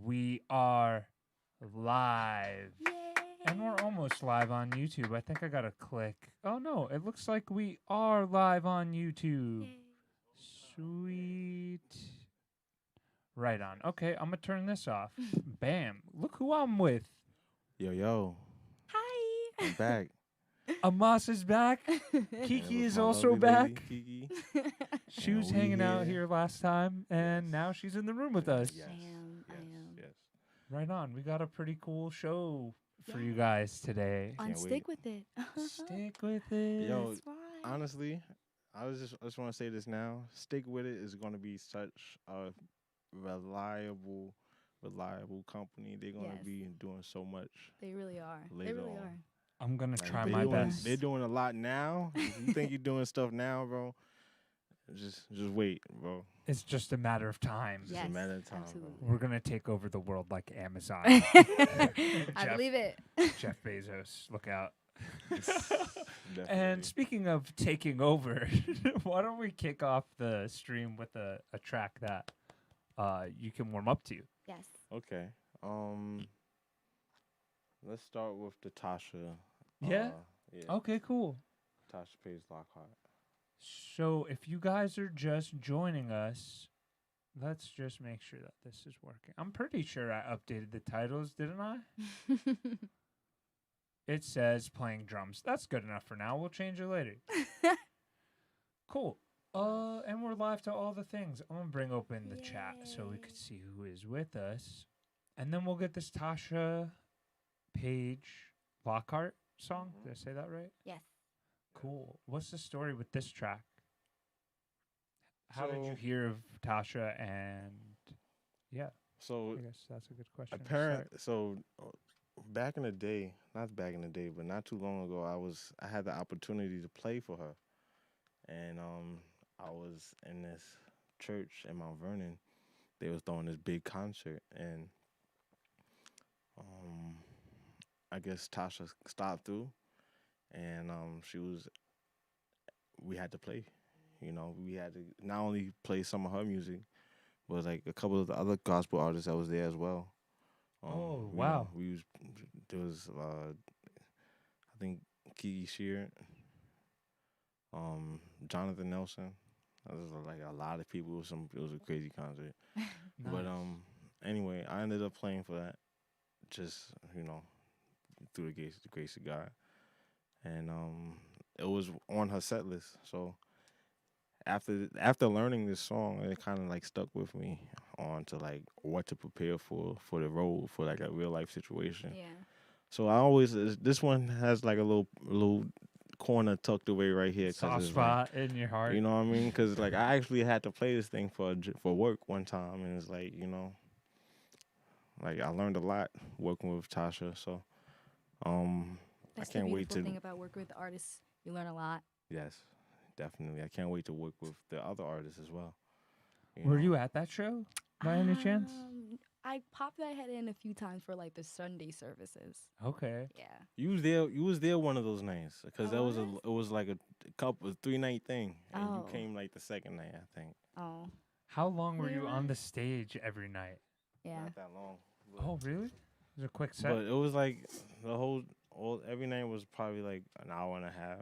We are live. Yay. And we're almost live on YouTube. I think I got to click. Oh, no. It looks like we are live on YouTube. Yay. Sweet. Right on. Okay, I'm going to turn this off. Bam. Look who I'm with. Yo, Hi. I'm back. Amasa's back. And Kiki with is my also lovely lady, back. Kiki. She And was we hanging out here. here last time, and Yes. now she's in the room with us. Yes, I am. yes. Right on. We got a pretty cool show for you Yeah. guys today. On Can't stick wait. with it. Stick with it. Yo, That's right. Honestly, I just want to say this now. Stick with it is going to be such a reliable company. They're going to Yes. be doing so much. They really are. They later really on. are. I'm going to Like, try they my doing- best. They're doing a lot now. If you think you're doing stuff now, bro, just wait, bro. It's just a matter of time. Just Yes, a matter of time, absolutely. We're going to take over the world like Amazon. I Jeff- believe it. Jeff Bezos, look out. bro. And Definitely. speaking of taking over, why don't we kick off the stream with a track that you can warm up to? Yes. Okay. Let's start with the Tasha. Yeah? Yeah. Okay, cool. Tasha Page Lockhart. So if you guys are just joining us, let's just make sure that this is working. I'm pretty sure I updated the titles, didn't I? It says playing drums. That's good enough for now. We'll change it later. Cool. And we're live to all the things. I'm gonna bring open the chat so we Yay. could see who is with us, and then we'll get this Tasha Page Lockhart song. Mhm. Did I say that right? Yes. Cool. What's the story with this track? How did you So- hear of Tasha? And yeah, So I guess that's a good question. to apparent. start. So back in the day, not back in the day, but not too long ago, I had the opportunity to play for her, and I was in this church in Mount Vernon. They was throwing this big concert, and I guess Tasha stopped through, and we had to play. You know, we had to not only play some of her music, but like a couple of the other gospel artists that was there as well. Oh, you wow. know, there was I think Kiki Shear, Jonathan Nelson. There was like a lot of people. It was a crazy concert. But Nice. anyway, I ended up playing for that, just through the grace of God, and it was on her set list. So after learning this song, it kind of like stuck with me on to like what to prepare for the role, for like a real life situation. Yeah. So I always this one has like a little corner tucked away right here, Soft it's spot in your heart. like, you know what I mean? Because like I actually had to play this thing for work one time, and it's like like I learned a lot working with Tasha. So That's can't the wait beautiful to- thing about working with artists. You learn a lot. yes, definitely, I can't wait to work with the other artists as well. Were know? you at that show by any chance? I popped my head in a few times for like the Sunday services. Okay. Yeah. You was there one of those nights because I it was like a couple 3-night thing, and Oh. you came like the second night, I think. Oh. How long were you on Really? the stage every night? Yeah. Not that long. But, Oh, really? It was a quick set. but it was like every night was probably like an hour and a half.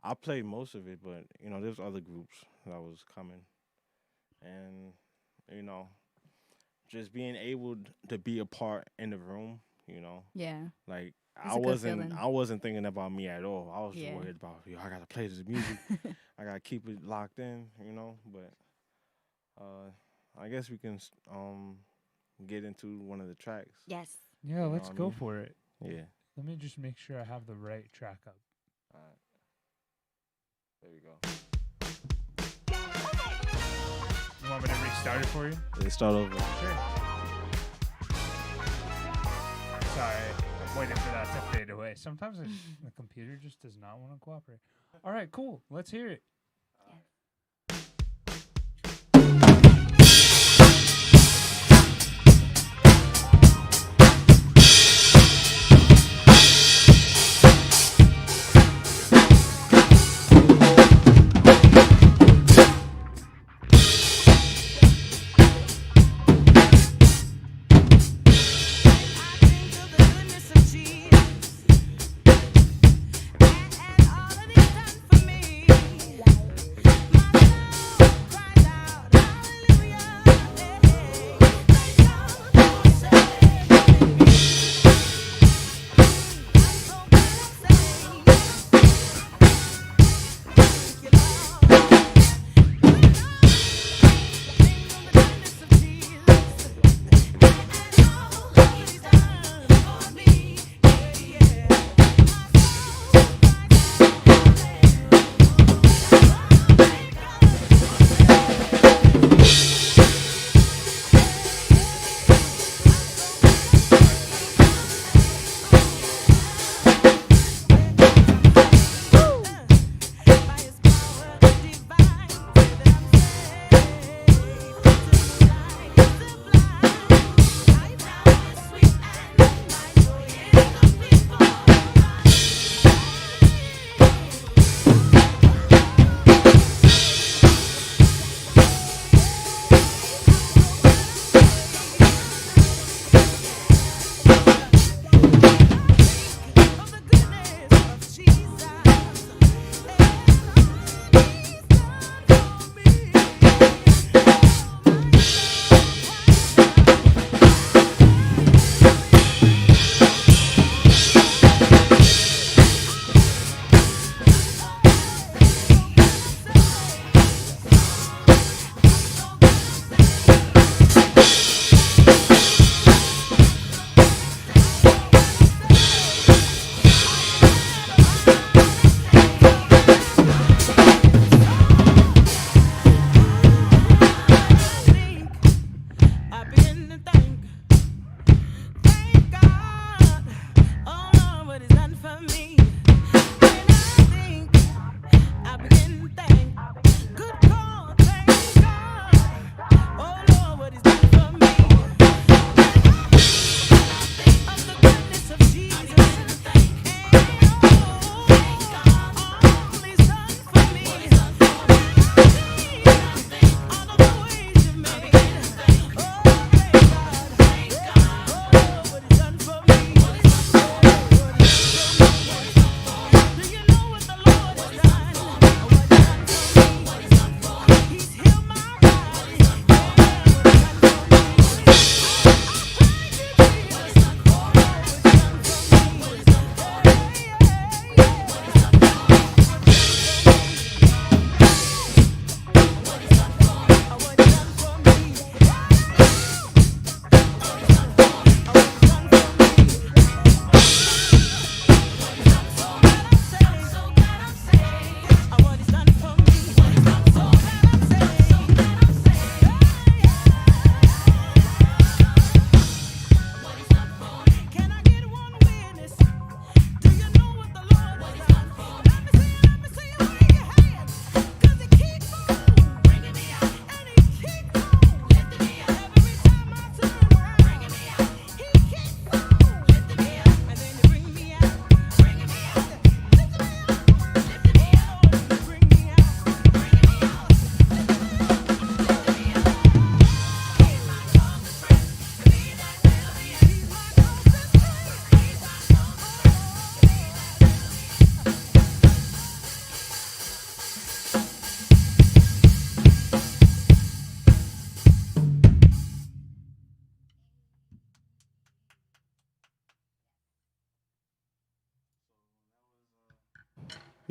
I played most of it, but there's other groups that was coming, and just being able to be a part in the room, Yeah. like It's a good feeling. I wasn't thinking about me at all. I was just Yeah. worried about I gotta play this music, I gotta keep it locked in, But I guess we can get into one of the tracks. Yes. yeah, know let's what I go mean? for it. Yeah. Let me just make sure I have the right track up. All right. There we go. You want me to restart it for you? Let's start over. Sure. Sorry, I'm waiting for that to fade away. Sometimes the computer just does not want to cooperate. All right, cool. Let's hear it.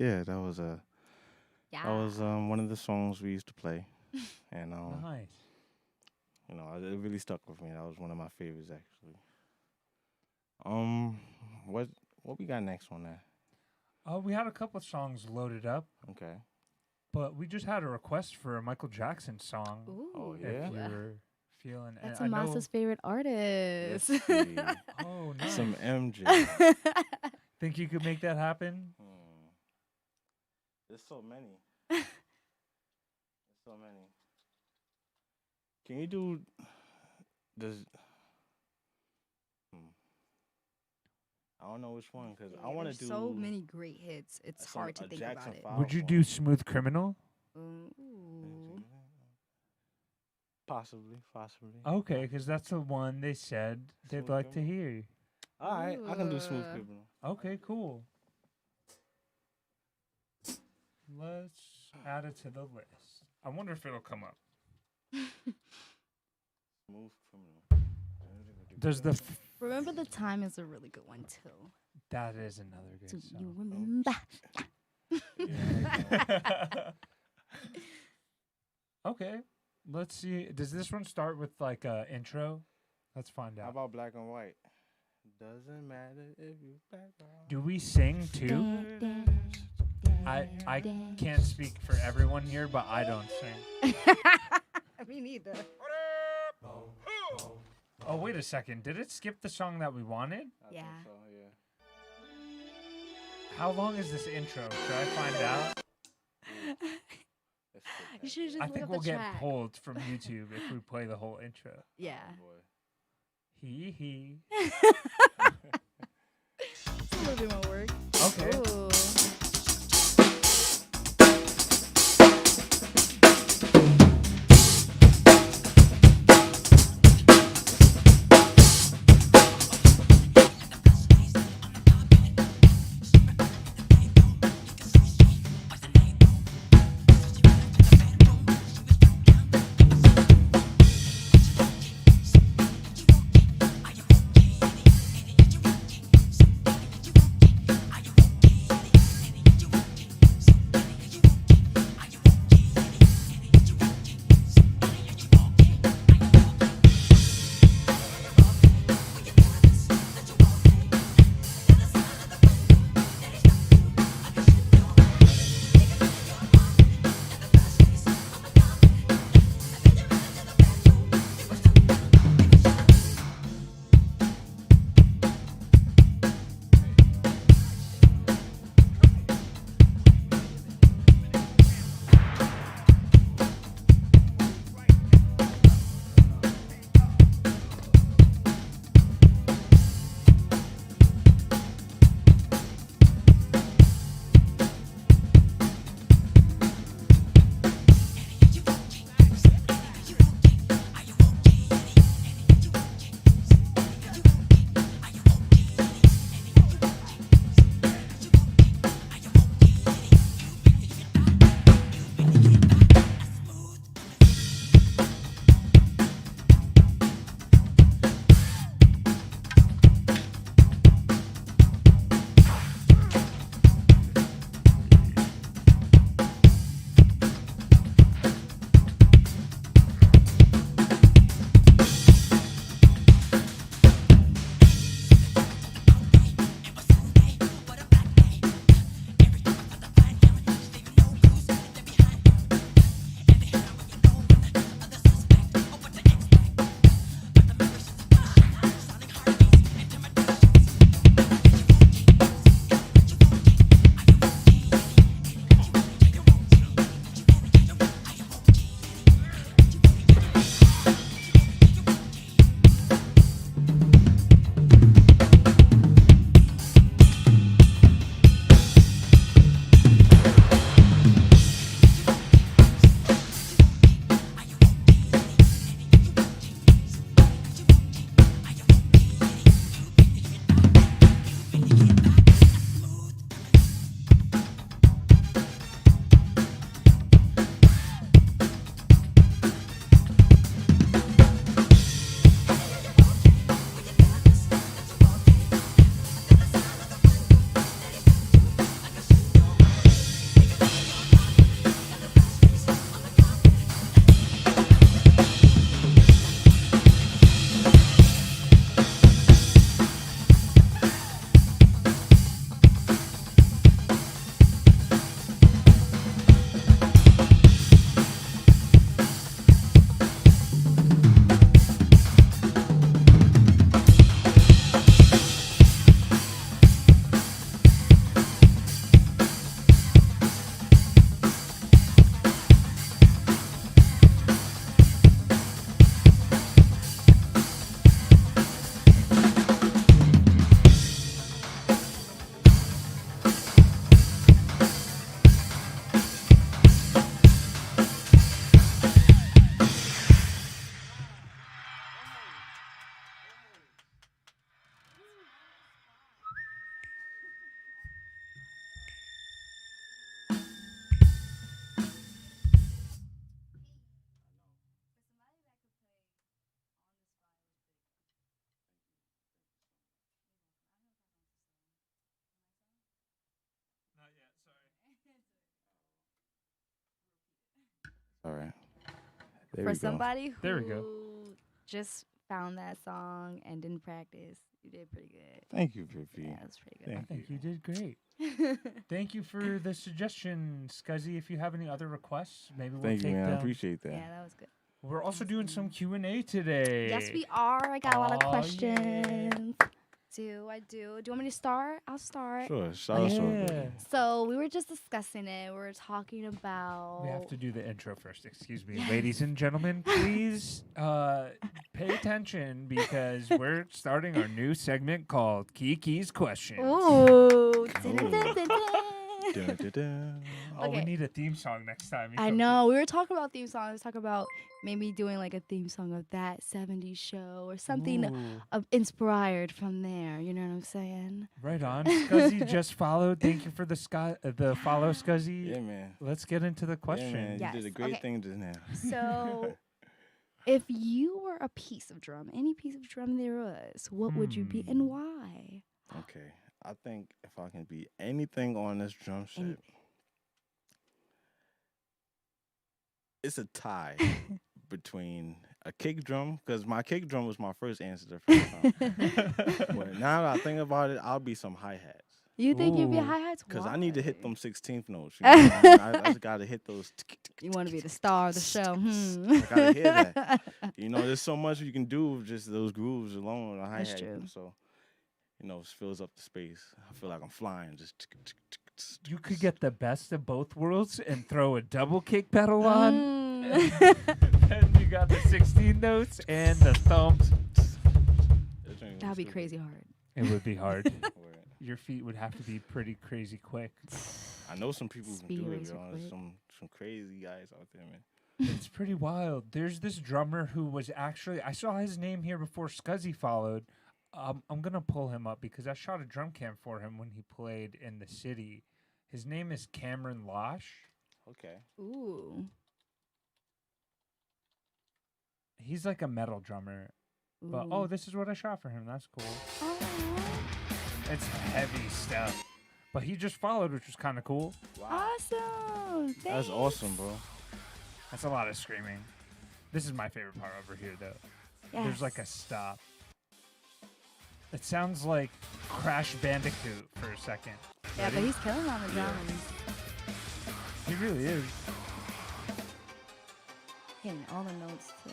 yeah, that was Yeah. one of the songs we used to play, and Nice. it really stuck with me. That was one of my favorites actually. What we got next on that? We had a couple of songs loaded up, Okay. but we just had a request for a Michael Jackson song. Ooh. Oh, If yeah? you were feeling, and That's I know- Amasa's favorite artist. Let's see. Oh, nice. Some MJ. Think you could make that happen? There's so many. There's so many. Can you do this? I don't know which one because I want to do so many great hits. It's hard to think Jackson about it. 5 Would you one. do Smooth Criminal? Ooh. Possibly. Okay, because that's the one they said they'd Smooth like to Criminal? hear. All right, I can do Smooth Ooh. Criminal. Okay, cool. Let's add it to the list. I wonder if it'll come up. Smooth Criminal. Does the Remember the Time is a really good one too. that is another Do good you song. remember? Okay, let's see. Does this one start with like a intro? Let's find How out. about Black and White? Doesn't matter if you black or white. Do we sing too? I can't speak for everyone here, but I don't sing. Me neither. Oh, wait a second. Did it skip the song that we wanted? I Yeah. think so, yeah. How long is this intro? Should I find out? Let's skip You that, should yeah. just I look think up we'll the get track. pulled from YouTube if we play the whole intro. Yeah. Oh, boy. Hee. It's a little bit more work. Okay. Ooh. All right. There For we go. somebody There we go. who just found that song and didn't practice, you did pretty good. Thank you, Pippy. Yeah, that's pretty I Thank think you. you did great. Thank you for the suggestion, Scuzzy. If you have any other requests, maybe we'll Thank you, take man. I them. appreciate that. Yeah, that was good. We're also doing some Q&A today. Yes, we are. I got a lot of Aw, yeah. questions. Do you want me to start? I'll start. Sure. Shout out to Yeah. everybody. So we were just discussing it. We were talking about. We have to do the intro first. Excuse me. Ladies and gentlemen, please pay attention because we're starting our new segment called Kiki's Questions. Ooh. Dun-dun-dun-dun-dun. Dun, dun, dun. Oh, we Okay. need a theme song next time. I know. We were talking about theme songs. Talk about maybe doing like a theme song of that 70s show or something inspired from there. You know what I'm saying? Right on. Scuzzy just followed. Thank you for the follow, Scuzzy. Yeah, man. Let's get into the Yeah, question. man. Yes, You did a great okay. thing just now. So, if you were a piece of drum, any piece of drum there was, what would you be and why? Okay. I think if I can be anything on this drum set, Anything. it's a tie between a kick drum, because my kick drum was my first answer the first time. But now that I think about it, I'll be some hi-hats. You think you'd be a Ooh. hi-hats? Because I need to hit Why? them 16th notes. You know what I mean? I just got to hit those. You want to be the star of the show. I gotta hear that. You know, there's so much you can do with just those grooves alone on a That's hi-hat. true. So, you know, it fills up the space. I feel like I'm flying. Just You could get the best of both worlds and throw a double kick pedal on. Mm. And you got the 16 notes and the thumps. That'd be crazy hard. It would be hard. Word. Your feet would have to be pretty crazy quick. I know some people who can Speed do it, racer y'all. quick. Some crazy guys out there, man. It's pretty wild. There's this drummer who was actually, I saw his name here before Scuzzy followed. I'm going to pull him up because I shot a drum cam for him when he played in the city. His name is Cameron Losh. Okay. Ooh. He's like a metal drummer. But, oh, this is what I shot for him. That's cool. Aw. It's heavy stuff. But he just followed, which was kind of cool. Awesome. That's Thanks. awesome, bro. That's a lot of screaming. This is my favorite part over here, though. Yes. There's like a stop. It sounds like Crash Bandicoot for a second. Yeah, but Ready? he's killing on the drums. He really is. Hitting all the notes too.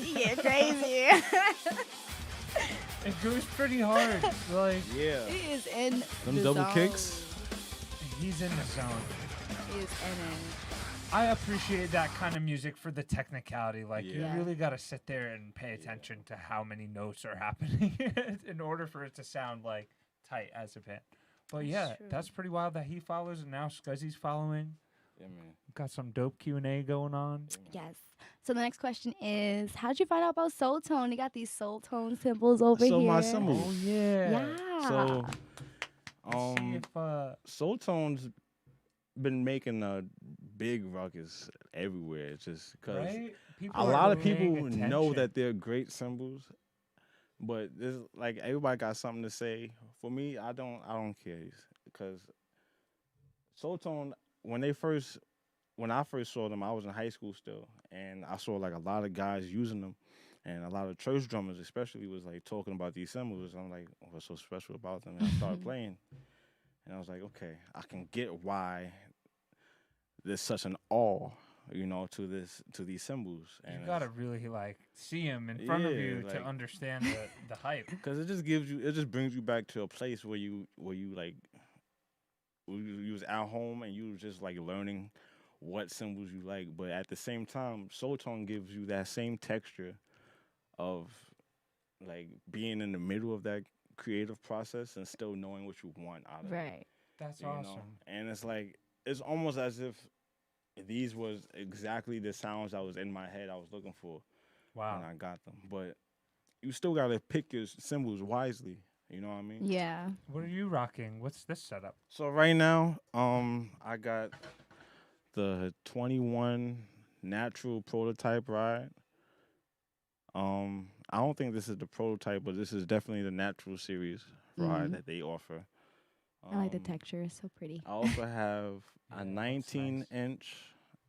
You get crazy. It goes pretty hard. Like, Yeah. He is in Them the double zone. kicks? he's in the zone. He is in it. I appreciate that kind of music for the technicality. Like, Yeah. you Yeah. really got to sit there and pay attention to how many notes are happening in order for it to sound, like, tight as a band. But That's yeah, true. that's pretty wild that he follows and now Scuzzy's following. Yeah, man. Got some dope Q&A going on. Yes. So the next question is, how'd you find out about soul tone? You got these soul tone symbols over So here. my symbol. Oh, yeah. Yeah. So, Let's see if, Soul Tone's been making a big ruckus everywhere. It's just because right? a lot of paying people know attention. that they're great symbols, but there's like everybody got something to say. For me, I don't care because Soul Tone when I first saw them, I was in high school still, and I saw like a lot of guys using them, and a lot of church drummers especially was like talking about these symbols. I'm like, what's so special about them? And I started playing, and I was like, okay, I can get why there's such an awe, you know, to these symbols. You And gotta really like see him in front of Yeah, you to like- understand the hype. because it just brings you back to a place where you like you was at home and you was just like learning what symbols you like, but at the same time, Soul Tone gives you that same texture of like being in the middle of that creative process and still knowing what you want out of it. Right. That's you awesome. know? And it's like it's almost as if these was exactly the sounds I was in my head I was looking for Wow. when I got them. But you still gotta pick your symbols wisely. You know what I mean? Yeah. What are you rocking? What's this setup? So right now, I got the 21 natural prototype ride. I don't think this is the prototype, but this is definitely the natural series ride that they offer. I like the texture. It's so pretty. I also have Yeah, a that looks 19-inch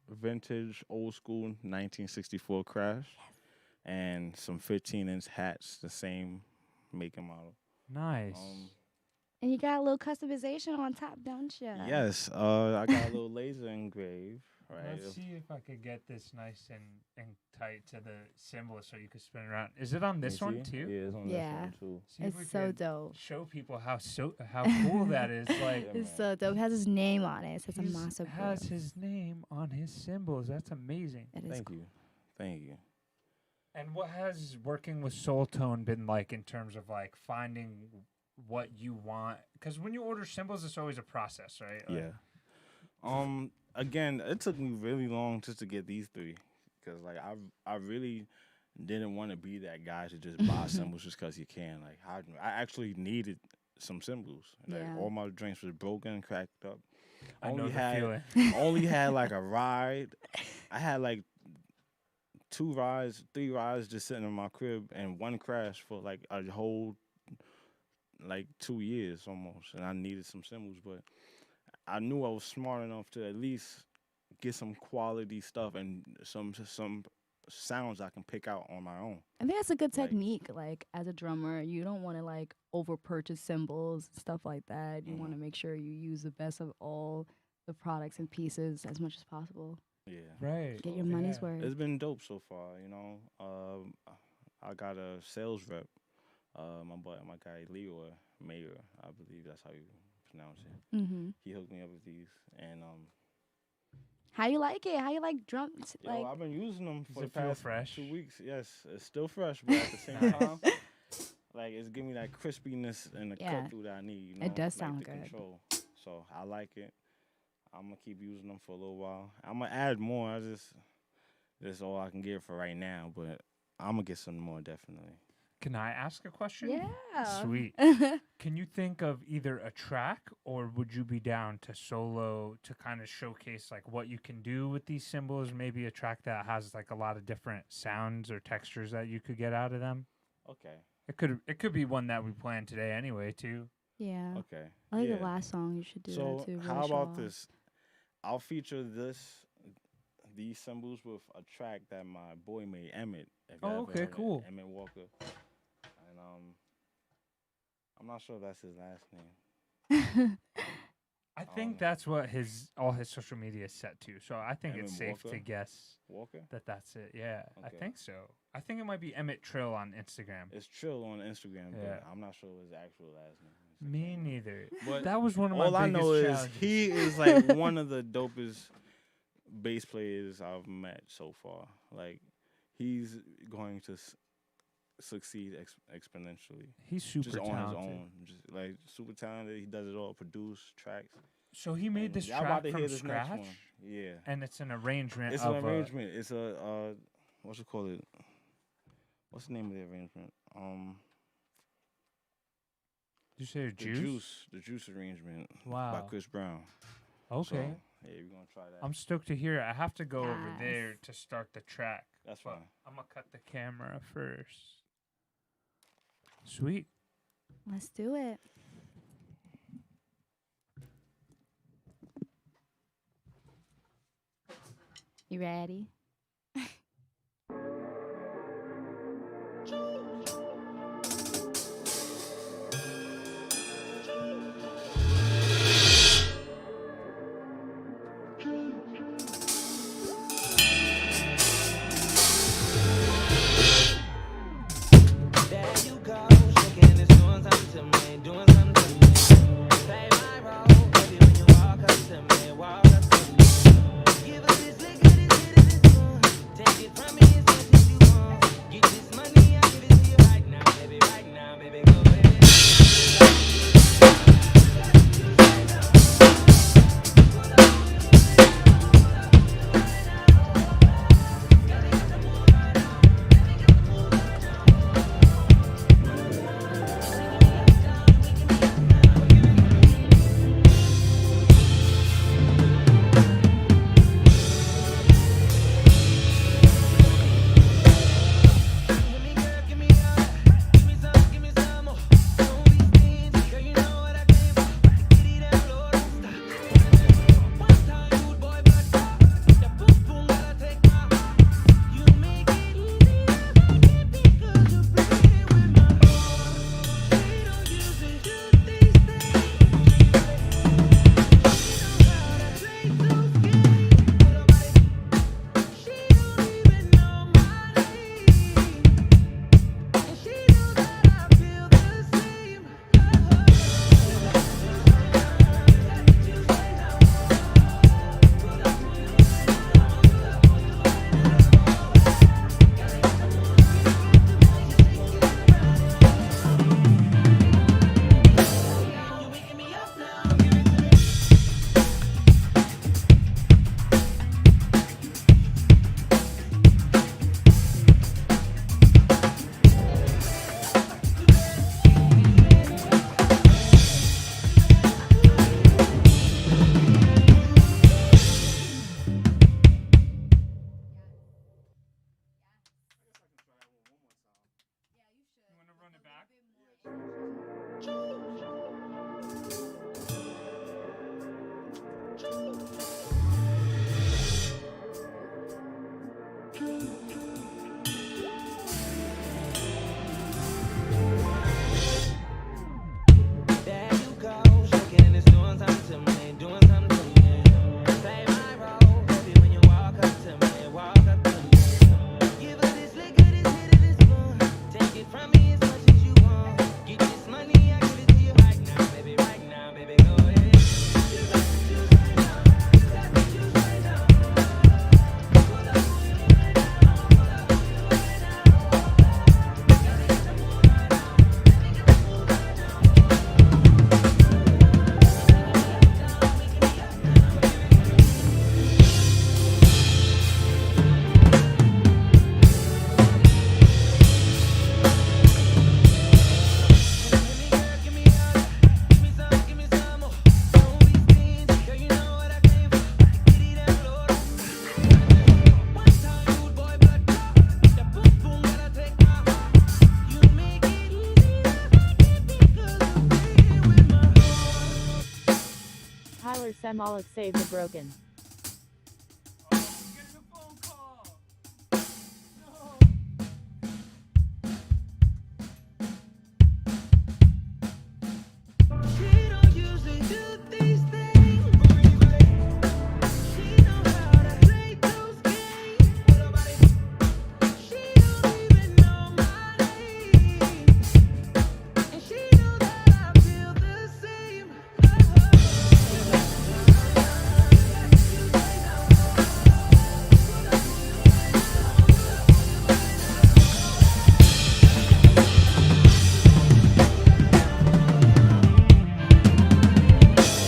vintage old school 1964 Crash and some 15-inch hats, the same make and model. Nice. And you got a little customization on top, don't you? Yes, I got a little laser engrave. Right. Let's see if I could get this nice and tight to the symbol so you could spin it around. Is it on this You one see? too? Yeah, it's on Yeah. this one too. See if we It's so could dope. show people how cool that is. Like Yeah, It's man. so dope. It has his name on it. It says he's- Amasa. has his name on his symbols. That's amazing. It is Thank cool. you. Thank you. And what has working with Soul Tone been like in terms of like finding what you want? Because when you order symbols, it's always a process, right? Like, Yeah. Again, it took me really long just to get these three, because like I really didn't want to be that guy to just buy symbols just because you can. Like I actually needed some symbols. Like Yeah. all my drinks was broken, cracked up. I know the had feeling. only had like a ride. I had like 3 rides just sitting in my crib, and one crash for like a whole like 2 years almost. And I needed some symbols, but I knew I was smart enough to at least get some quality stuff and some sounds I can pick out on my own. I think that's a good Like- technique. Like as a drummer, you don't want to like over purchase cymbals and stuff like that. You want to make sure you use the best of all the products and pieces as much as possible. Yeah. Right. Get your money's Yeah. worth. It's been dope so far, you know. I got a sales rep. My guy Leroy Mayer, I believe that's how you pronounce it. Mm-hmm. He hooked me up with these, and How you like it? How you like drums? yo, Like I've been using them for Does the it feel past fresh? 2 weeks. Yes, it's still fresh, but at the same Nice. time, like it's giving me that crispiness and the Yeah. cut through that I need. You know, It does like sound the good. Control. So I like it. I'm gonna keep using them for a little while. I'm gonna add more. That's all I can get for right now, but I'm gonna get some more definitely. Can I ask a question? yeah. Sweet. Can you think of either a track, or would you be down to solo to kind of showcase like what you can do with these symbols? Maybe a track that has like a lot of different sounds or textures that you could get out of them. Okay. It could be one that we planned today anyway too. Yeah. Okay. I like yeah. the last song. You should do So that too. how really show about off. this? I'll feature these symbols with a track that my boy made, Emmett. If you Oh, ever okay, heard of cool. Emmett Walker. And I'm not sure if that's his last name. I think that's what all his social media is set to. So I think it's Emmett safe to Walker? guess Walker? that that's it. Yeah, I Okay. think so. I think it might be Emmett Trill on Instagram. It's Trill on Instagram, Yeah. but I'm not sure his actual last name. Me neither. But That was one of my all I biggest know is challenges. he is like one of the dopest bass players I've met so far. Like he's going to succeed exponentially. He's super Just on talented. his own, just like super talented. He does it all, produce tracks. So he made And this y'all about track to from hear this next scratch, one. Yeah, and it's an arrangement it's of an arrangement. It's a what's it called? What's the name of the arrangement? Did you say The Juice arrangement by Wow. Chris Brown. Okay. So, yeah, we're gonna try that. I'm stoked to hear it. I have to go over Nice. there to start the track. That's But fine. I'm gonna cut the camera first. Sweet. Let's do it. You ready? There you go, shaking it's doing something to me, doing something to me. Play my role, baby, when you walk up to me, walk up to me. Give us this liquor, this hit, this There you go, shaking and it's doing something to me, doing something to me. Play my role, baby, when you walk up to me, walk up to me. Give her this liquor, this hit of this fun. Take it from me as much as you want. Get this money, I give it to you right now, baby, go ahead. You got to choose right now, you got to choose right now. Pull up on you right now, pull up on you right now. Gotta get the move right now, let me get the move right now. Tyler Semalik saved the broken. She don't usually do these things. She know how to play those games. She don't even know my name. And she knows that I feel the same.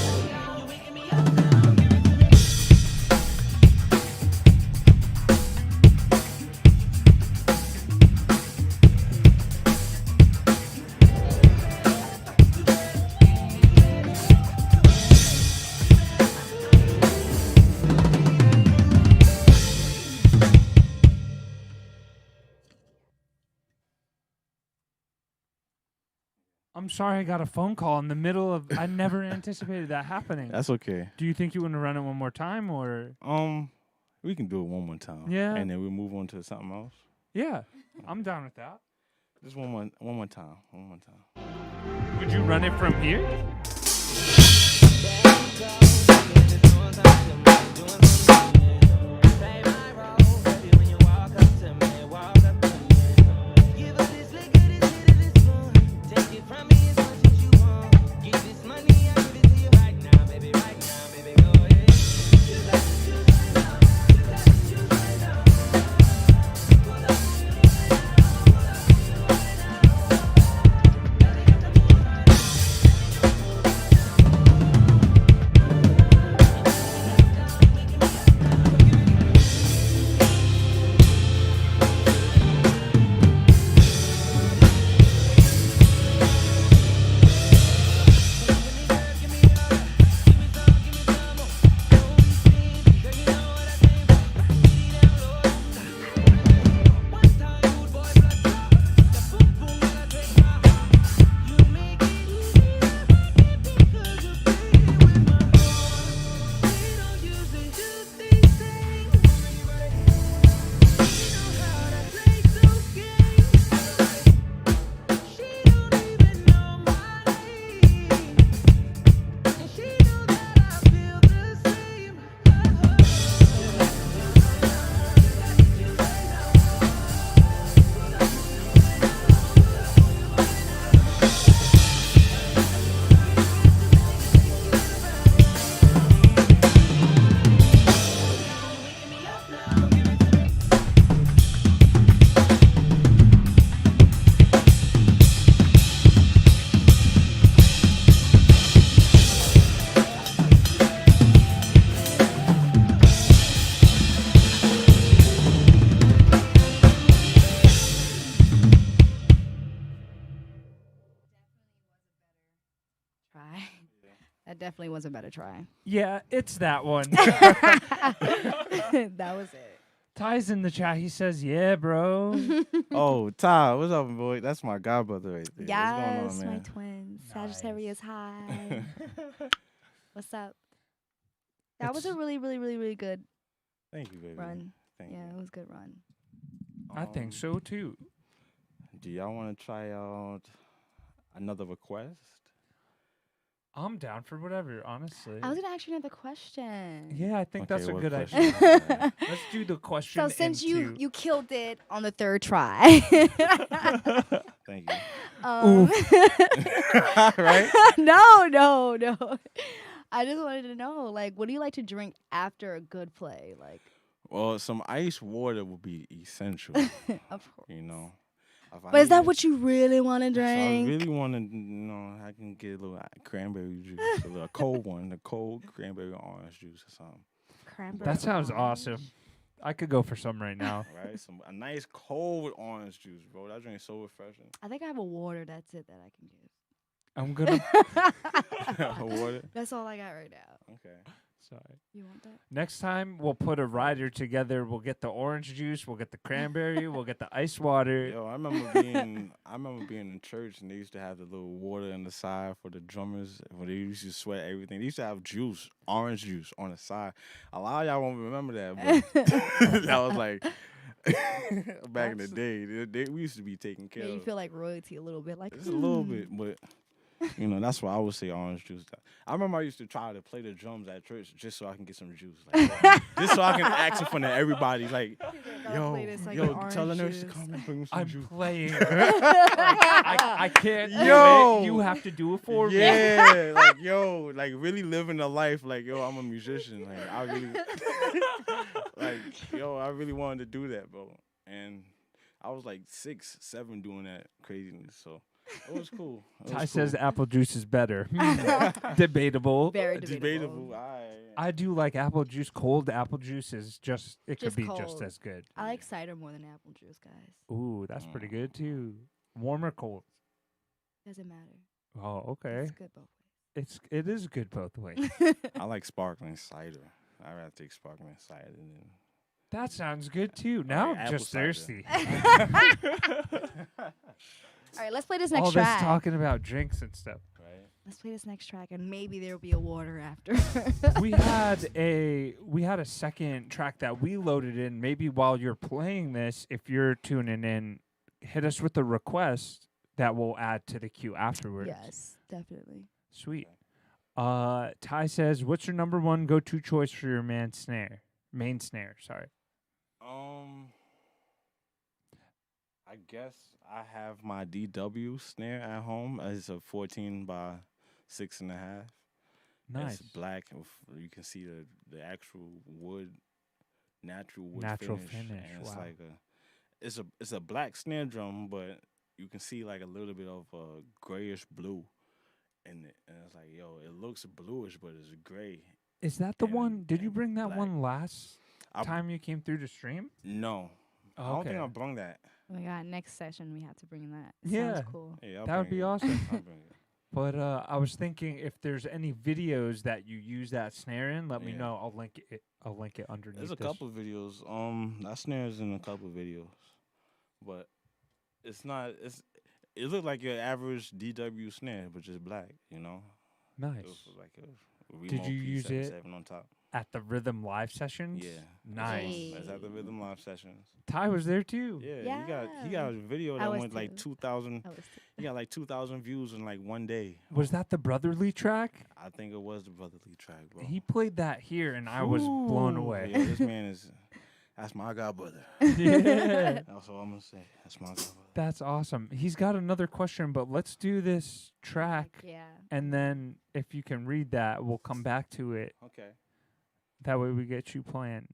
You waking me up now, give it to me. I'm sorry I got a phone call in the middle of. I never anticipated that happening. That's okay. Do you think you want to run it one more time or? We can do it one more time. Yeah. And then we'll move on to something else. Yeah, I'm down with that. Just one more time. One more time. Would you run it from here? Try. That definitely was a better try. Yeah, it's that one. That was it. Ty's in the chat. He says, "Yeah, bro." Oh, Ty, what's up, boy? That's my god brother right there. Yes, what's going on, my man? twins. Nice. Sagittarius high. What's up? That was a It's- really, really, really, really good Thank you, baby. run. Thank Yeah, you. it was a good run. I think so too. Do y'all want to try out another request? I'm down for whatever, honestly. I was gonna ask you another question. Yeah, I think that's a what good question? idea. Let's do the question. So since you into- killed it on the third try. Thank you. Right? No. I just wanted to know, like, what do you like to drink after a good play? Like, Well, some ice water would be essential. of course. You know. If I But is that need- what you really want to So I drink? really want to, I can get a little cranberry juice, a cold one, a cold cranberry orange juice or something. Cranberry That sounds orange. awesome. I could go for some right now. Right? A nice cold orange juice, bro. That drink is so refreshing. I think I have a water. That's it that I can give. I'm gonna. Water. That's all I got right now. Okay. Sorry. You want that? Next time we'll put a rider together. We'll get the orange juice. We'll get the cranberry. We'll get the ice water. Yo, I remember being in church and they used to have the little water on the side for the drummers where they used to sweat everything. They used to have juice, orange juice on the side. A lot of y'all won't remember that, but that was like back in the day. We used to be taken care Yeah, you of. feel like royalty a little bit, like Just a little bit, but that's why I would say orange juice. I remember I used to try to play the drums at church just so I can get some juice, like, just so I can act in front of everybody, like, yo, play this, like, yo, with tell the orange nurse to juice. come and bring me some I'm juice. playing. I can't. do Yo. it. You have to do it for me. Yeah, like yo, like really living the life, like yo, I'm a musician, like I really, like yo, I really wanted to do that, bro, and I was like 6, 7 doing that craziness, so it was cool. It Ty was says cool. apple juice is better. Debatable. very debatable. I do like apple juice. Cold apple juice is just. It Just could be just cold. as good. I like cider more than apple juice, guys. Ooh, that's pretty good too. Warm or cold? Doesn't matter. Oh, okay. It's good both It is good both ways. ways. I like sparkling cider. I rather take sparkling cider than. That sounds good too. Now I'm apple just cider. thirsty. All right, let's play this next All this track. talking about drinks and stuff. Right. Let's play this next track, and maybe there'll be a water after. we had a second track that we loaded in. Maybe while you're playing this, if you're tuning in, hit us with a request that we'll add to the queue afterwards. Yes, definitely. Sweet. Ty says, "What's your number one go-to choice for your main snare? Sorry. I guess I have my DW snare at home. It's a 14 by 6.5. Nice. It's black. You can see the actual wood, natural wood Natural finish. finish, And it's wow. like it's a black snare drum, but you can see like a little bit of grayish blue in it. And it's like, yo, it looks bluish, but it's gray. Is that the and- one? Did you and bring that black. one last I- time you came through to stream? No, I Oh, don't think okay. I brung that. Oh my god, next session we have to bring that. Yeah. Sounds cool. Yeah, I'll That would bring be it. awesome. I'll bring it. But I was thinking if there's any videos that you use that snare in, let me Yeah. know. I'll link it. I'll link it underneath. There's a this. couple videos. That snare's in a couple videos, but it's not. It looked like your average DW snare, but just black. You know. Nice. It was like a Did remote you use it? P77 on top. At the Rhythm Live sessions. Yeah. Nice. Hey. That's at the Rhythm Live sessions. Ty was there too. Yeah. He got a video I that was went like too. 2,000. I was He got like 2,000 views in like one day. Was that the Brotherly track? I think it was the Brotherly track, bro. He played that here, and I was blown Ooh, away. yo, this man is. That's my god brother. Yeah. That's all I'm gonna say. That's my god brother. That's awesome. He's got another question, but let's do this track, yeah. and then if you can read that, we'll come back to it. Okay. That way we get you playing.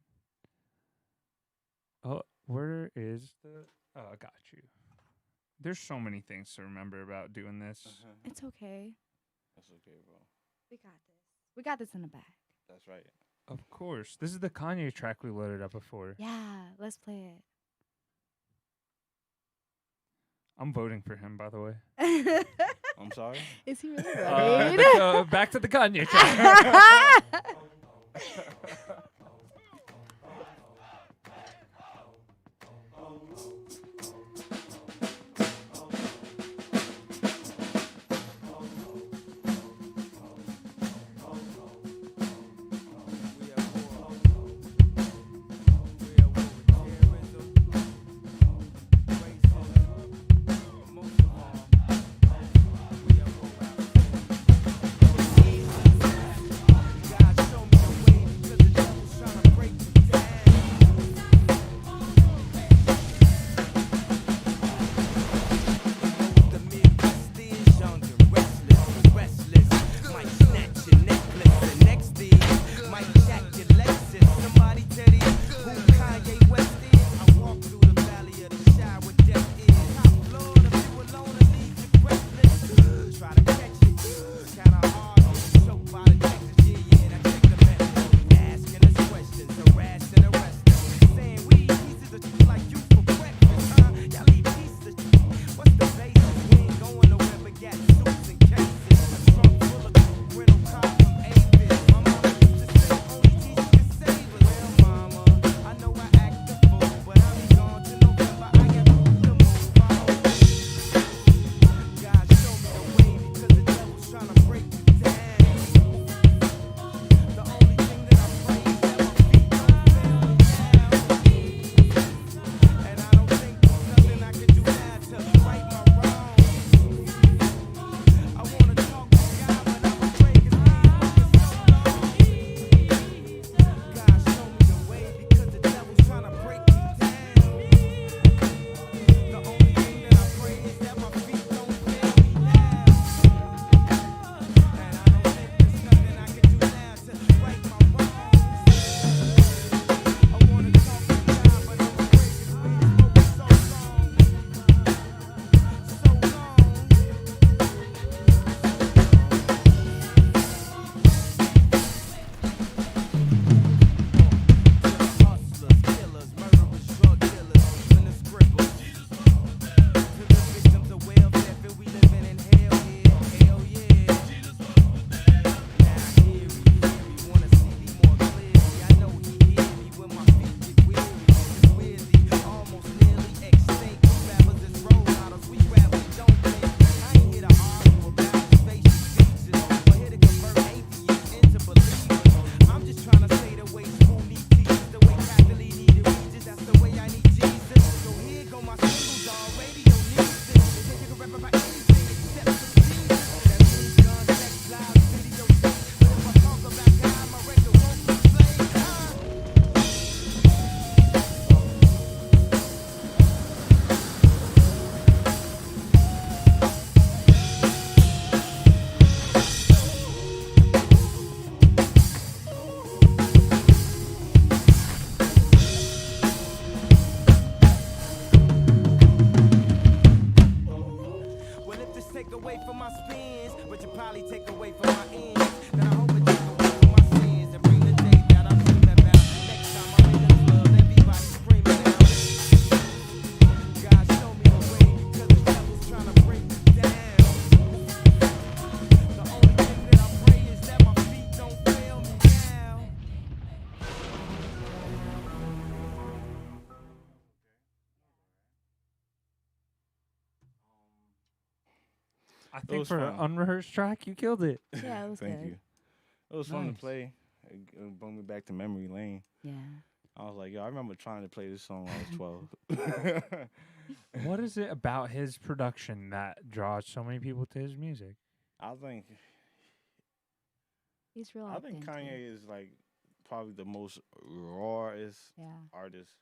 Oh, where is the... Oh, I got you. There's so many things to remember about doing this. It's okay. That's okay, bro. We got this. We got this in the back. That's right. Of course. This is the Kanye track we loaded up before. Yeah, let's play I'm voting for him, by the way. it. I'm sorry. Is he really right? Back to the Kanye track. We are war. We are war with terror. I It think was for an fun. unrehearsed track, you killed it. Yeah, it was Thank good. you. It was fun to Nice. play. It brought me back to memory lane. Yeah. I was like, yo, I remember trying to play this song when I was 12. What is it about his production that draws so many people to his music? I think He's real I think authentic. Kanye is like probably the most rawest Yeah. artist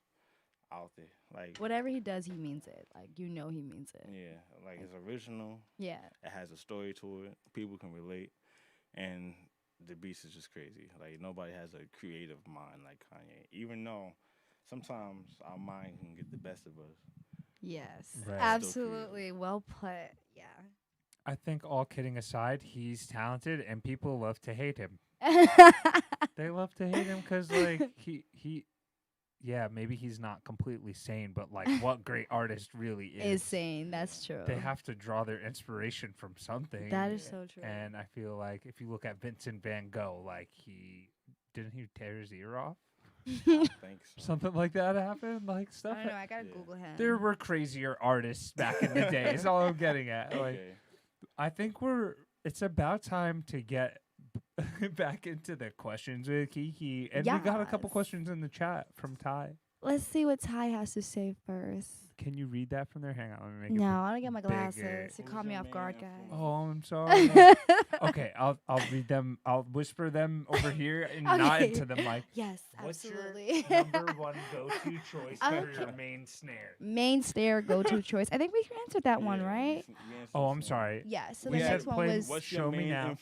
out there. Like, Whatever he does, he means it. Like, he means it. yeah, like it's original. Yeah. It has a story to it. People can relate, and the beats is just crazy. Like nobody has a creative mind like Kanye. Even though sometimes our mind can get the best of us. Yes. Right. Absolutely. Well put. Yeah. I think all kidding aside, he's talented and people love to hate him. They love to hate him because like yeah, maybe he's not completely sane, but like what great artist really Is sane. That's true. They have to draw their inspiration from something. That is so true. And I feel like if you look at Vincent Van Gogh, like he tear his ear off? I think so. Something like that happened? Like stuff. I don't know. I gotta Yeah. Google him. There were crazier artists back in the day. Is all I'm getting at. Like Okay. I think it's about time to get back into the questions with Kiki. And we got a couple Yes. questions in the chat from Ty. Let's see what Ty has to say first. Can you read that from there? Hang on, let me make No, it. I don't get my bigger. glasses. You Who's caught me your off main guard, guys. influence? Oh, I'm sorry. Okay, I'll read them. I'll whisper them over here and not Okay. into the mic. Yes, What's absolutely. your number one go-to choice for your Okay. main snare? Main snare go-to choice. I think we answered that one, Yeah, right? we answered Oh, I'm the same. sorry. Yeah. So We the said next one play- was What's Show your me main now.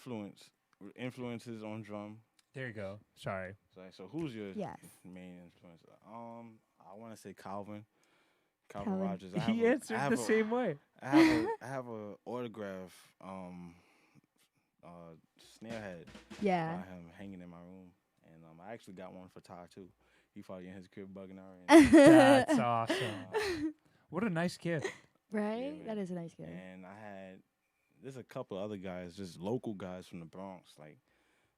influences on drum? There you go. Sorry. So who's your yes. main influence? I want to say Calvin Calvin. Rogers. I He have answered the same way. I have a autograph snare head Yeah. by him hanging in my room, and I actually got one for Ty too. He probably in his crib bugging out right now. That's awesome. What a nice gift. Right? man. That is a nice gift. And there's a couple other guys, just local guys from the Bronx, like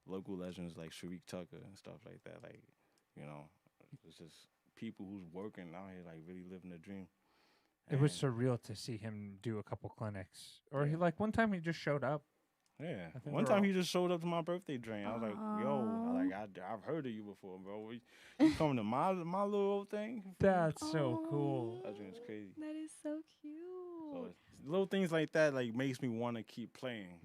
local legends like Sharik Tucker and stuff like that. Like, it's just people who's working out here, like really living the dream. It was And, surreal to see him do a couple clinics. Or he Yeah. like one time he just showed up. yeah. I think One we're time all- he just showed up to my birthday drink. I was like, yo, I've heard of you before, bro. You coming to my little thing? That's so cool. That drink's crazy. That is so cute. So little things like that like makes me want to keep playing.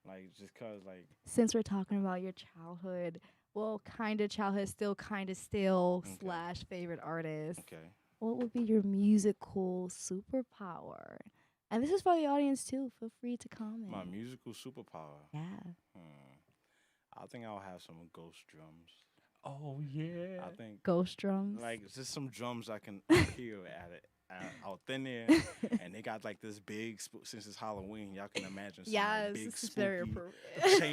Like just cause like Since we're talking about your childhood, well, kind of childhood, still kind of still Okay. / favorite artist, okay. what would be your musical superpower? And this is for the audience too. Feel free to comment. My musical superpower. Yeah. I think I'll have some ghost drums. Oh yeah. I think Ghost drums. like it's just some drums I can hear out thin there, and they got like this big since it's Halloween. Y'all can imagine. Some, yes, like, big this is very spooky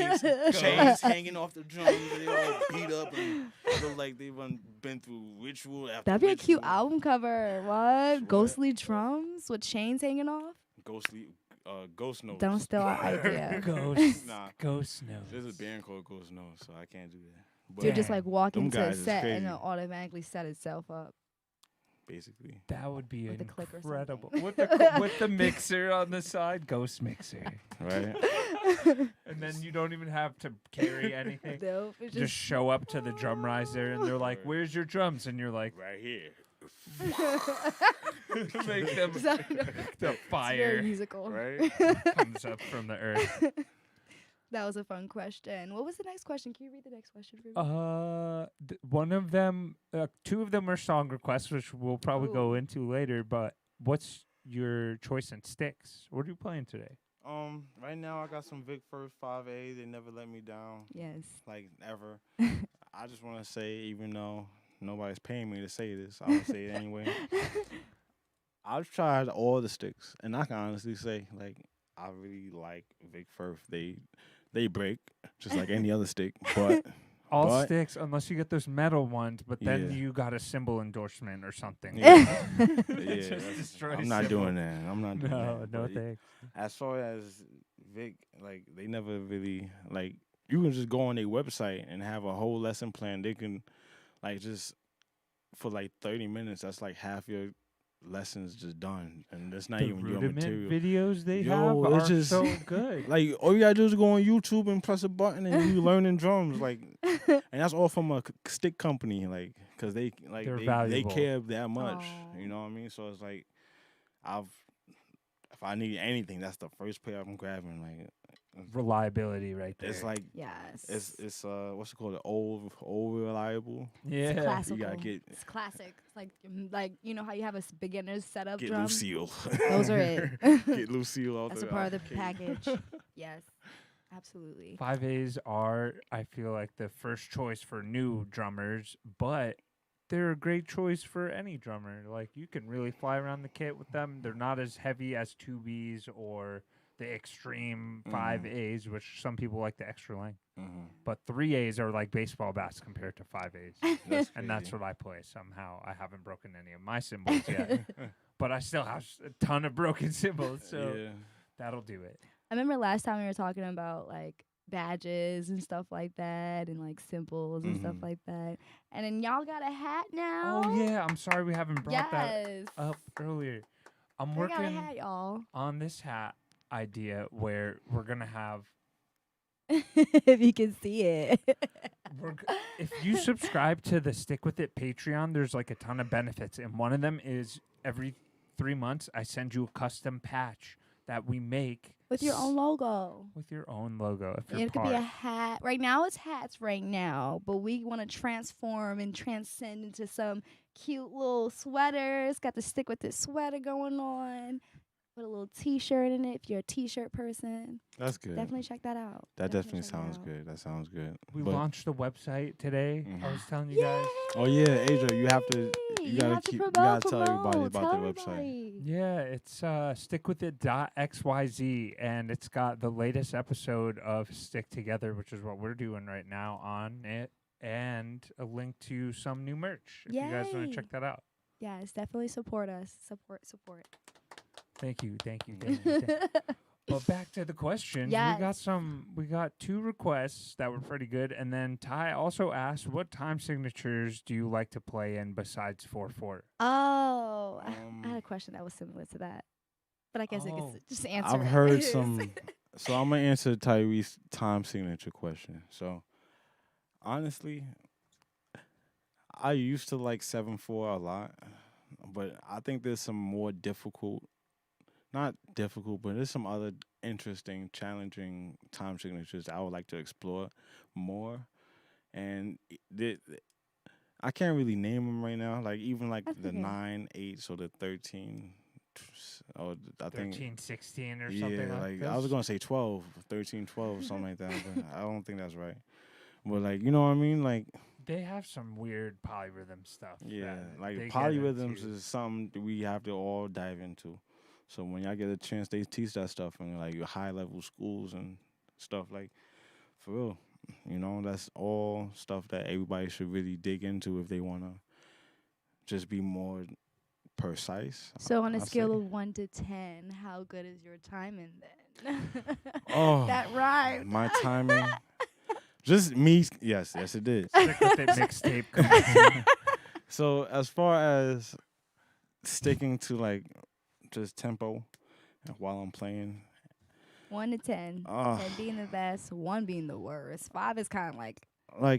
appropriate. chains hanging off the drums. They all beat up and look like they've been through ritual after That'd be a cute ritual. album cover. What? What? Ghostly drums with chains hanging off? Ghost notes. Don't steal our idea. Ghost. Nah. Ghost notes. There's a band called Ghost Notes, so I can't do that. But So you just like walk Them into a guys is set and crazy. it'll automatically set itself up. basically, That would be With a click or incredible. something. With the mixer on the side, ghost mixer. right? And then you don't even have to carry anything. Nope. It's Just show up to the drum riser and they're like, Word. "Where's your drums?" And you're like, right here. "Make them." It's The very fire musical. Right? comes up from the earth. That was a fun question. What was the next question? Can you read the next question for me? One of them, two of them are song requests, which we'll probably go into later. But what's your choice in sticks? What are you playing today? Right now I got some Vic First 5A. They never let me down, Yes. like ever. I just want to say, even though nobody's paying me to say this, I'll say it anyway. I've tried all the sticks, and I can honestly say, like, I really like Vic Firth. They break just like any other stick, but All But- sticks, unless you get those metal ones. But then Yeah. you got a symbol endorsement or something. Yeah. It just that's- destroys I'm not symbol. doing that. I'm not doing No, that. no But thanks. as far as Vic, like they never really like you can just go on their website and have a whole lesson plan. They can like just for like 30 minutes. That's like half your lessons just done, and that's not The even your rudiment material. videos they Yo, have it's are just- so good. Like all you gotta do is go on YouTube and press a button, and you learning drums. Like, and that's all from a stick company, like, cause they They're they valuable. care that much. Aw. You know what I mean? So it's like, if I need anything, that's the first pair I'm grabbing. Like, Reliability right there. it's like Yes. it's what's it called? The old reliable. yeah. It's classical. You gotta get It's classic. It's like you know how you have a beginner's setup get drum. Lucille. Those are it. Get Lucille out That's there. a part of the Okay. package. Yes, absolutely. 5As are, I feel like, the first choice for new drummers, but they're a great choice for any drummer. Like, you can really fly around the kit with them. They're not as heavy as 2Bs or the extreme 5As, which some people like the extra length. Mhm. But 3As are like baseball bats compared to 5As. That's And that's crazy. what I play somehow. I haven't broken any of my cymbals yet, but I still have a ton of broken cymbals, so yeah. that'll do it. I remember last time we were talking about like badges and stuff like that, and like symbols and stuff Mhm. like that. And then y'all got a hat now. Oh, yeah. I'm sorry we haven't brought that Yes. up earlier. I'm I got a working hat, y'all. on this hat idea where we're going to have If you can see it. if you subscribe to the Stick With It Patreon, there's like a ton of benefits, and one of them is every 3 months I send you a custom patch that we make With your own logo. with your own logo. If you're It could be a part. hat. Right now it's hats right now, but we want to transform and transcend into some cute little sweaters. Got the Stick With It sweater going on. Put a little t-shirt in it if you're a t-shirt person. That's good. Definitely check that out. That definitely check it sounds out. good. That sounds good. We But- launched the website today. I Mhm. was telling you guys. Oh yeah, Asia, you have to. Yay! You gotta have to keep. You promote, gotta tell everybody promote, about tell the website. everybody. Yeah, it's stickwithit.xyz, and it's got the latest episode of Stick Together, which is what we're doing right now on it, and a link to some new merch if you guys want Yay. to check that out. Yes, definitely support us. Support. Thank you. But back to the questions. Yes. We got 2 requests that were pretty good, and then Ty also asked, what time signatures do you like to play in besides 4/4? Oh, I had a Um, question that was similar to that, but I guess I Oh. could just answer. I've it. heard some. So I'm gonna answer Tyrese's time signature question. So honestly, I used to like 7/4 a lot, but I think there's some more difficult. Not difficult, but there's some other interesting, challenging time signatures I would like to explore more. And I can't really name them right now. Like even like That's the okay. 9, 8, so the 13. Or I think 13, 16 or yeah, something like this? I was gonna say 12, 13, 12, something like that. But I don't think that's right. But like you know what I mean? Like They have some weird polyrhythm stuff. yeah, that like they get polyrhythms into. is something that we have to all dive into. So when y'all get a chance, they teach that stuff in like your high level schools and stuff like for real. You know, that's all stuff that everybody should really dig into if they wanna just be more precise. So on a I'll scale say. of 1 to 10, how good is your timing then? Oh, that rhymed. my timing. Just me. Yes, it did. Stick With It mixtape coming. So as far as sticking to like just tempo while I'm playing, 1 to 10. Oh. 10 being the best, 1 being the worst. 5 is kind of like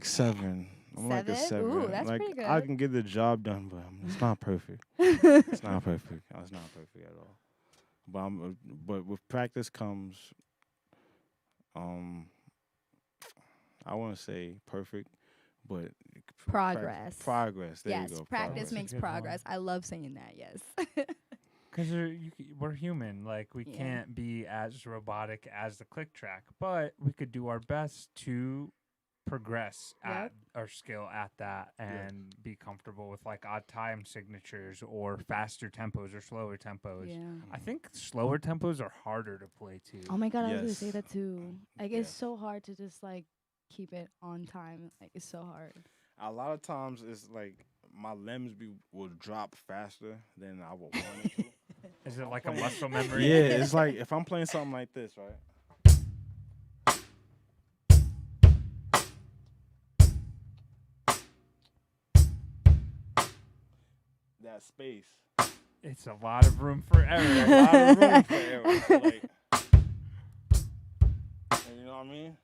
7. I'm like a 7? 7. Ooh, that's like pretty I good. can get the job done, but it's not perfect. It's not perfect. It's not perfect at all. But but with practice comes I want to say perfect, but Progress. Progress. There yes, you go. practice That's a makes good one. progress. I love saying that, yes. Because we're human. Like, we Yeah. can't be as robotic as the click track, but we could do our best to progress at Yep. our skill at that and be comfortable with like odd time signatures or faster tempos or slower tempos. yeah. I think slower tempos are harder to play too. Oh my God, I was going to say Yes. that too. Like, it's Yes. so hard to just like keep it on time. Like, it's so hard. A lot of times it's like my limbs will drop faster than I would want it to. Is it like a muscle memory? Yeah, it's like if I'm playing something like this, right? That space It's a lot of room for error. A lot of room for error. So, like, you know what I mean?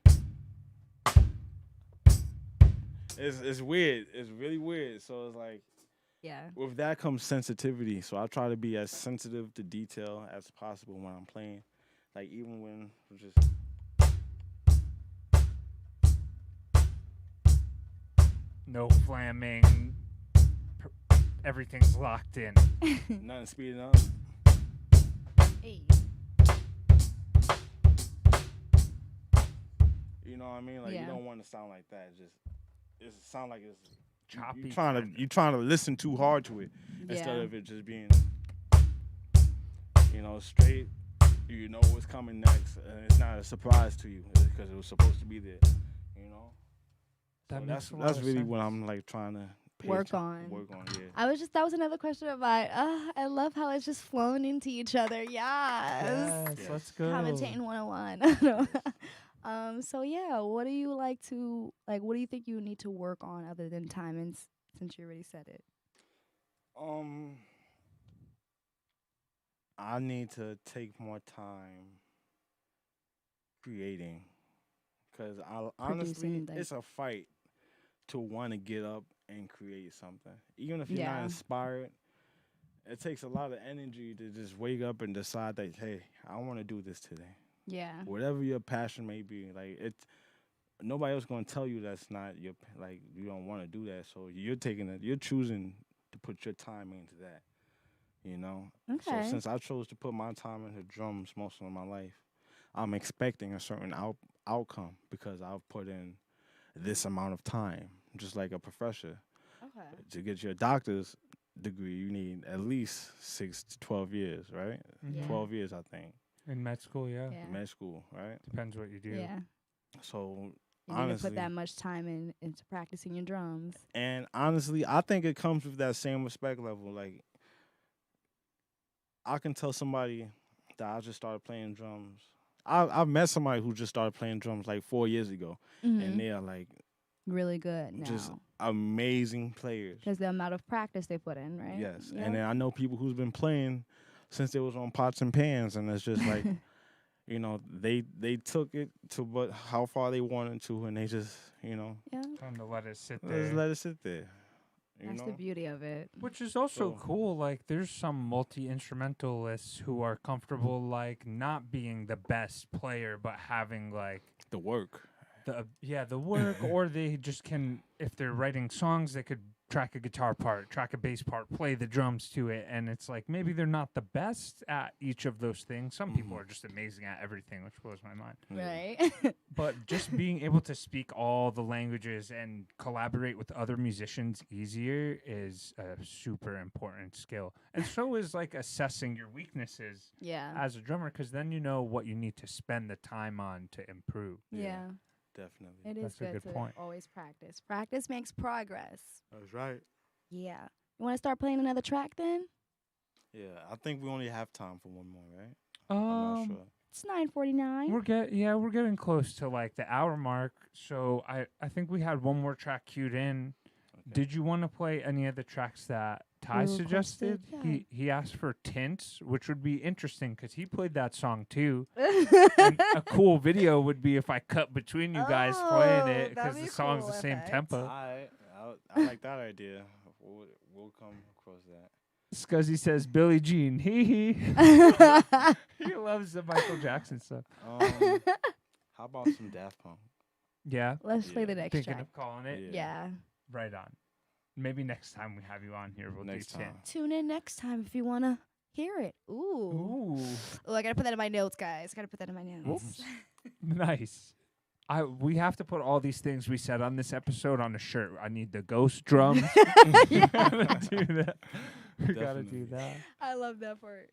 It's weird. It's really weird. So it's like Yeah. with that comes sensitivity. So I try to be as sensitive to detail as possible when I'm playing. Like even when I'm just No flamming. Everything's locked in. nothing speeding up. Hey. You know what I mean? Like Yeah. you don't want to sound like that. It sound like it's Choppy. you trying to listen too hard to it instead Yeah. of it just being straight. You know what's coming next, and it's not a surprise to you because it was supposed to be there. You know. That So makes a lot that's of really sense. what I'm like trying to Work on. Work on, yeah. That was another question of mine. I love how it's just flowing into each other. Yes. Yes, Yes. let's go. Commentating 101. So yeah, what do you what do you think you need to work on other than timing since you already said it? I need to take more time creating, because honestly, Producing, like- it's a fight to want to get up and create something, even if you're Yeah. not inspired. It takes a lot of energy to just wake up and decide that, hey, I want to do this today. Yeah. Whatever your passion may be, like it's nobody else gonna tell you that's not your like you don't want to do that. So you're choosing to put your time into that. You know. Okay. So since I chose to put my time into drums most of my life, I'm expecting a certain outcome because I've put in this amount of time. Just like a professor, Okay. to get your doctor's degree, you need at least 6 to 12 years, right? Mhm. Yeah. 12 years, I think. In med school, yeah. Yeah. Med school, right? Depends what you do. Yeah. So You need to honestly, put that much time into practicing your drums. and honestly, I think it comes with that same respect level. Like, I can tell somebody that I just started playing drums. I've met somebody who just started playing drums like 4 years ago, Mhm. and they are like Really good now. just amazing players. Because the amount of practice they put in, right? Yes, Yeah. and then I know people who's been playing since they was on pots and pans, and it's just like they took it to how far they wanted to, and they just yeah. Time to let it sit just there. let it sit there. You That's know? the beauty of it. Which is also So- cool. Like, there's some multi-instrumentalists who are comfortable, like, not being the best player, but having, like, The work. the work, or they just can, if they're writing songs, they could track a guitar part, track a bass part, play the drums to it, and it's like maybe they're not the best at each of those things. Some people Mhm. are just amazing at everything, which blows my mind. Yeah. Right? But just being able to speak all the languages and collaborate with other musicians easier is a super important skill. And so is like assessing your weaknesses yeah. as a drummer, because then you know what you need to spend the time on to improve. Yeah. Definitely. It is That's a good, good to point. always practice. Practice makes progress. That's right. Yeah. You want to start playing another track then? Yeah, I think we only have time for one more, right? I'm not sure. It's 9:49. We're getting close to like the hour mark. So I think we had one more track queued in. Okay. Did you want to play any of the tracks that Ty You suggested? requested, yeah. He asked for Tints, which would be interesting because he played that song too. Oh, And a cool video would be if I cut between you guys playing it because that'd the be song's cool the same effect. tempo. I like that idea. We'll come across that. Scuzzy says Billie Jean. Hee hee. He loves the Michael Jackson stuff. How about some Daft Punk? Yeah. Let's play the Yeah. next Thinking track. of calling it. Yeah. Right on. Maybe next time we have you on here, we'll Next do time. Tints. Tune in next time if you want to hear it. Ooh. Ooh. Oh, I got to put that in my notes, guys. Got to put that in my notes. Nice. We have to put all these things we said on this episode on a shirt. I need the ghost drums. We gotta do that. We gotta do Definitely. that. I love that part.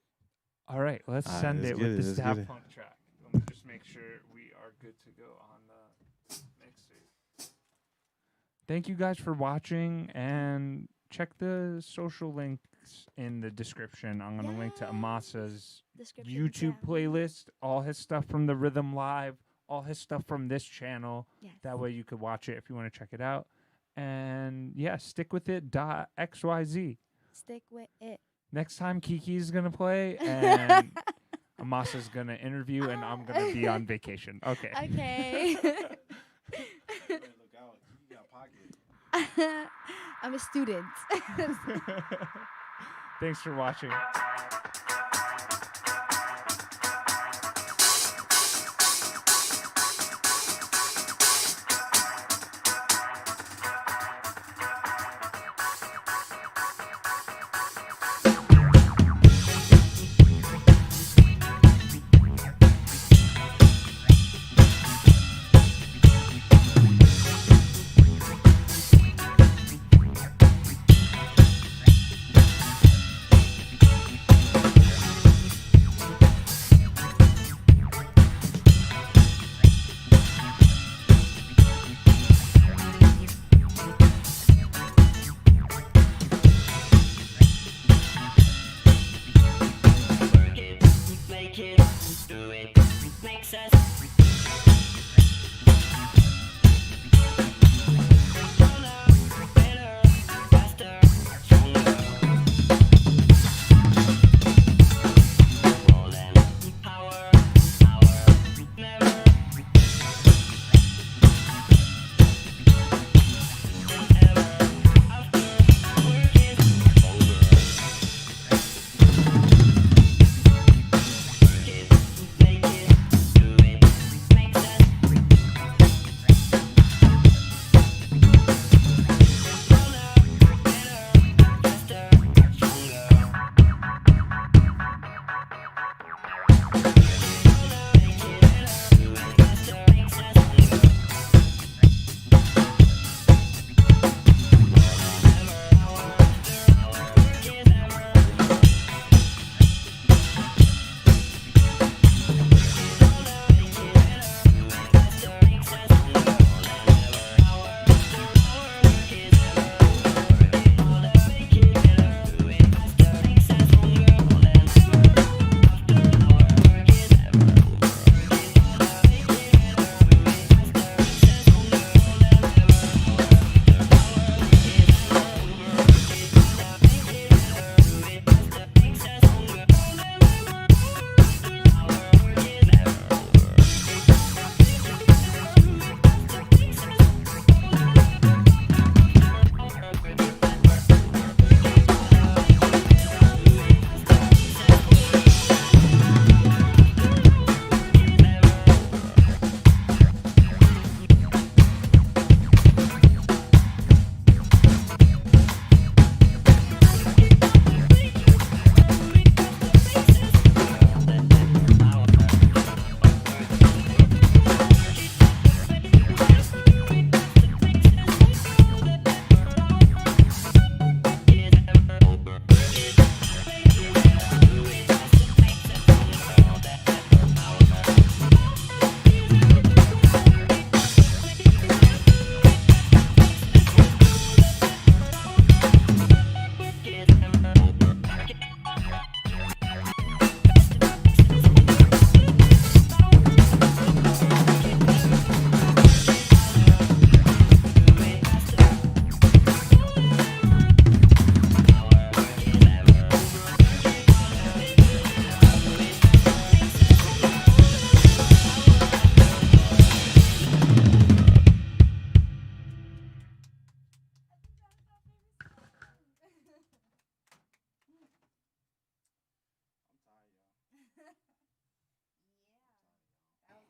All right, let's All right, send let's it get with it, this let's get Daft it. Punk track. Let me just make sure we are good to go on the mixer. Thank you guys for watching, and check the social links in the description. I'm gonna link to Yes. Amasa's Description YouTube down. playlist, all his stuff from the Rhythm Live, all his stuff from this channel. Yes. That way you could watch it if you want to check it out. And yeah, stick with it. .xyz. Stick with it. Next time Kiki's gonna play and Amasa's gonna interview and I'm gonna be on vacation. Okay. Okay. Look out, you got pocket. I'm a student. Thanks for watching. Make it, do it, makes us better, faster, stronger. More than power, never, ever. After work is over. Make it, do it, makes us faster, stronger.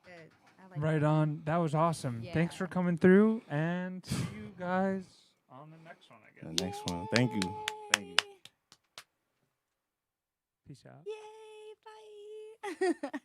Good. I like Right that. on. That was awesome. Thanks for Yeah. coming through and see you guys on the next one, I guess. The next one. Thank you. Thank you. Peace out. Yay! Bye.